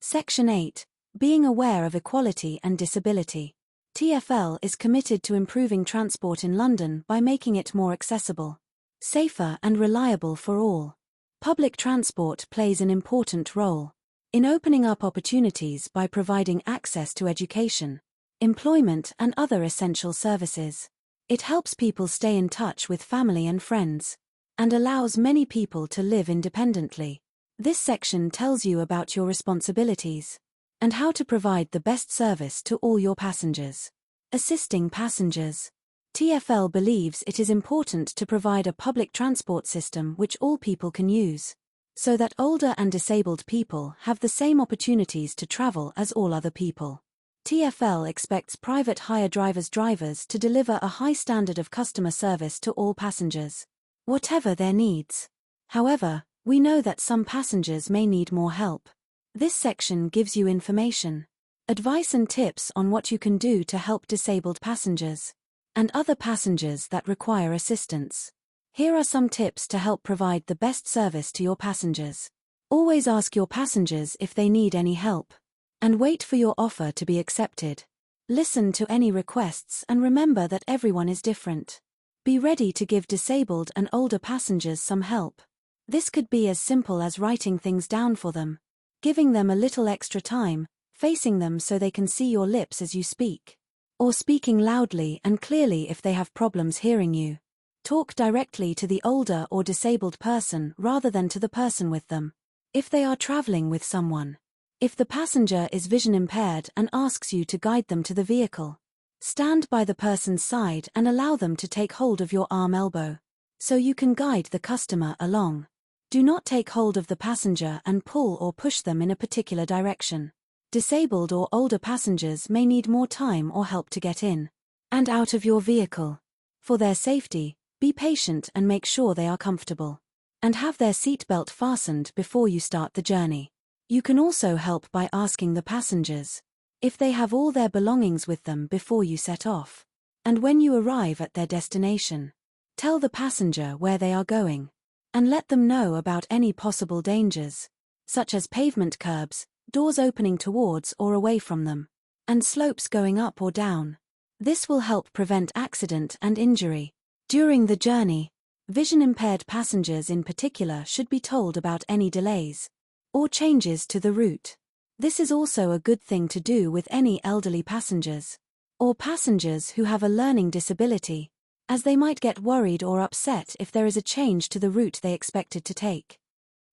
Section 8. Being aware of equality and disability. TfL is committed to improving transport in London by making it more accessible, safer and reliable for all. Public transport plays an important role in opening up opportunities by providing access to education, employment and other essential services. It helps people stay in touch with family and friends, and allows many people to live independently. This section tells you about your responsibilities and how to provide the best service to all your passengers. Assisting passengers. TfL believes it is important to provide a public transport system which all people can use, so that older and disabled people have the same opportunities to travel as all other people. TfL expects private hire drivers to deliver a high standard of customer service to all passengers, whatever their needs. However, we know that some passengers may need more help. This section gives you information, advice and tips on what you can do to help disabled passengers and other passengers that require assistance. Here are some tips to help provide the best service to your passengers. Always ask your passengers if they need any help, and wait for your offer to be accepted. Listen to any requests and remember that everyone is different. Be ready to give disabled and older passengers some help. This could be as simple as writing things down for them, giving them a little extra time, facing them so they can see your lips as you speak, or speaking loudly and clearly if they have problems hearing you. Talk directly to the older or disabled person rather than to the person with them. If they are traveling with someone. If the passenger is vision impaired and asks you to guide them to the vehicle, stand by the person's side and allow them to take hold of your arm/elbow, so you can guide the customer along. Do not take hold of the passenger and pull or push them in a particular direction. Disabled or older passengers may need more time or help to get in and out of your vehicle. For their safety, be patient and make sure they are comfortable, and have their seatbelt fastened before you start the journey. You can also help by asking the passengers if they have all their belongings with them before you set off. And when you arrive at their destination, tell the passenger where they are going, and let them know about any possible dangers, such as pavement curbs, doors opening towards or away from them, and slopes going up or down. This will help prevent accident and injury. During the journey, vision-impaired passengers in particular should be told about any delays or changes to the route. This is also a good thing to do with any elderly passengers or passengers who have a learning disability, as they might get worried or upset if there is a change to the route they expected to take.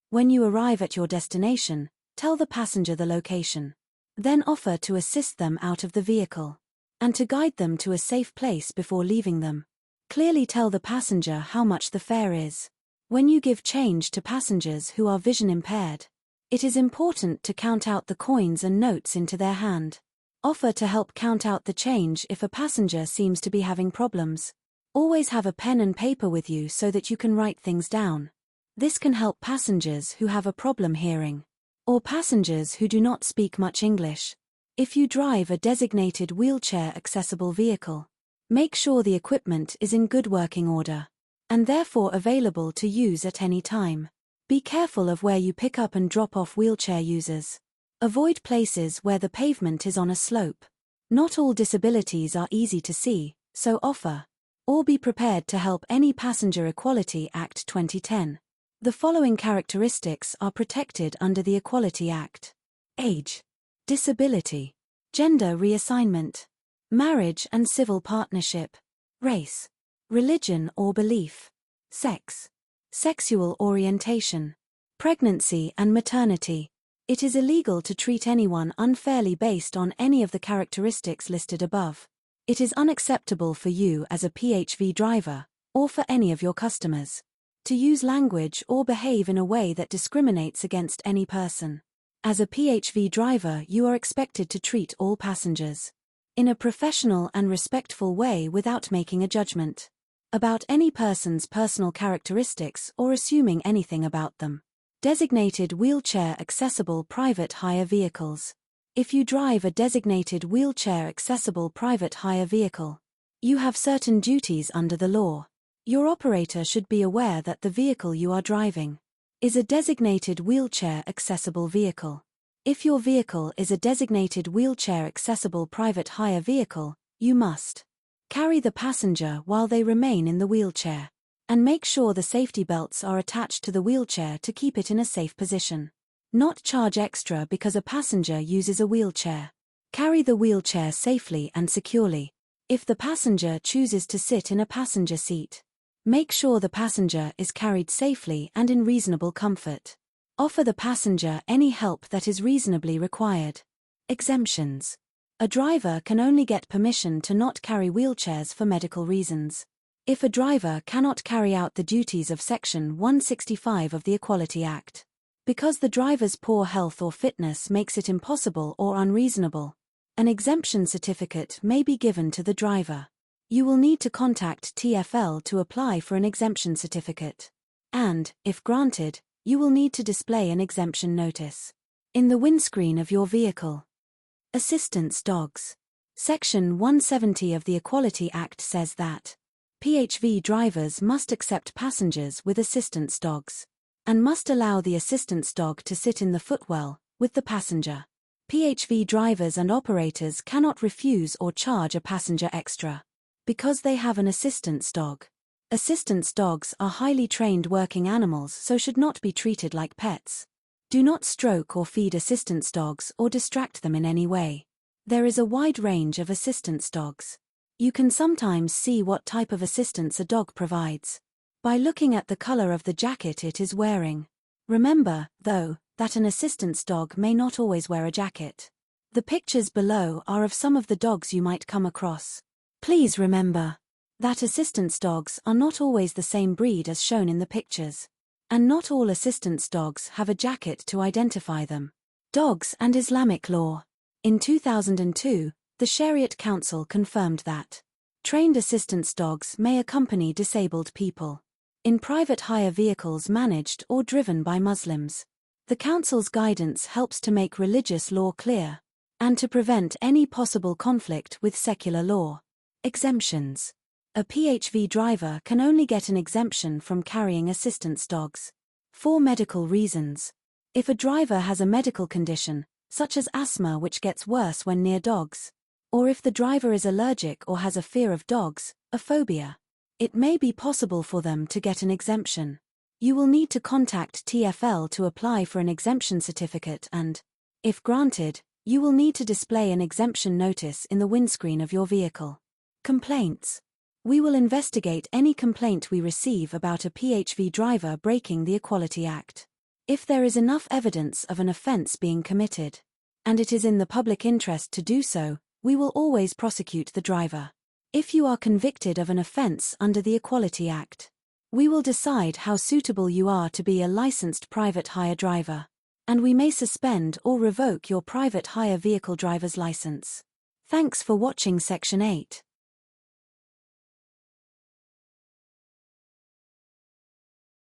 When you arrive at your destination, tell the passenger the location. Then offer to assist them out of the vehicle, and to guide them to a safe place before leaving them. Clearly tell the passenger how much the fare is. When you give change to passengers who are vision impaired, it is important to count out the coins and notes into their hand. Offer to help count out the change if a passenger seems to be having problems. Always have a pen and paper with you so that you can write things down. This can help passengers who have a problem hearing, or passengers who do not speak much English. If you drive a designated wheelchair-accessible vehicle, make sure the equipment is in good working order, and therefore available to use at any time. Be careful of where you pick up and drop off wheelchair users. Avoid places where the pavement is on a slope. Not all disabilities are easy to see, so offer or be prepared to help any Passenger Equality Act 2010. The following characteristics are protected under the Equality Act: age, disability, gender reassignment, marriage and civil partnership, race, religion or belief, sex, sexual orientation, pregnancy and maternity. It is illegal to treat anyone unfairly based on any of the characteristics listed above. It is unacceptable for you as a PHV driver, or for any of your customers, to use language or behave in a way that discriminates against any person. As a PHV driver, you are expected to treat all passengers in a professional and respectful way without making a judgment about any person's personal characteristics or assuming anything about them. Designated wheelchair-accessible private hire vehicles. If you drive a designated wheelchair-accessible private hire vehicle, you have certain duties under the law. Your operator should be aware that the vehicle you are driving is a designated wheelchair-accessible vehicle. If your vehicle is a designated wheelchair-accessible private hire vehicle, you must carry the passenger while they remain in the wheelchair, and make sure the safety belts are attached to the wheelchair to keep it in a safe position. Not charge extra because a passenger uses a wheelchair. Carry the wheelchair safely and securely. If the passenger chooses to sit in a passenger seat, make sure the passenger is carried safely and in reasonable comfort. Offer the passenger any help that is reasonably required. Exemptions. A driver can only get permission to not carry wheelchairs for medical reasons. If a driver cannot carry out the duties of Section 165 of the Equality Act, because the driver's poor health or fitness makes it impossible or unreasonable, an exemption certificate may be given to the driver. You will need to contact TFL to apply for an exemption certificate. And, if granted, you will need to display an exemption notice in the windscreen of your vehicle. Assistance dogs. Section 170 of the Equality Act says that PHV drivers must accept passengers with assistance dogs, and must allow the assistance dog to sit in the footwell with the passenger. PHV drivers and operators cannot refuse or charge a passenger extra because they have an assistance dog. Assistance dogs are highly trained working animals, so should not be treated like pets. Do not stroke or feed assistance dogs or distract them in any way. There is a wide range of assistance dogs. You can sometimes see what type of assistance a dog provides by looking at the color of the jacket it is wearing. Remember, though, that an assistance dog may not always wear a jacket. The pictures below are of some of the dogs you might come across. Please remember that assistance dogs are not always the same breed as shown in the pictures, and not all assistance dogs have a jacket to identify them. Dogs and Islamic law. In 2002, the Shariat Council confirmed that trained assistance dogs may accompany disabled people in private hire vehicles managed or driven by Muslims. The Council's guidance helps to make religious law clear and to prevent any possible conflict with secular law. Exemptions. A PHV driver can only get an exemption from carrying assistance dogs for medical reasons. If a driver has a medical condition, such as asthma which gets worse when near dogs, or if the driver is allergic or has a fear of dogs, a phobia, it may be possible for them to get an exemption. You will need to contact TFL to apply for an exemption certificate and, if granted, you will need to display an exemption notice in the windscreen of your vehicle. Complaints. We will investigate any complaint we receive about a PHV driver breaking the Equality Act. If there is enough evidence of an offence being committed, and it is in the public interest to do so, we will always prosecute the driver. If you are convicted of an offence under the Equality Act, we will decide how suitable you are to be a licensed private hire driver, and we may suspend or revoke your private hire vehicle driver's license. Thanks for watching Section 8.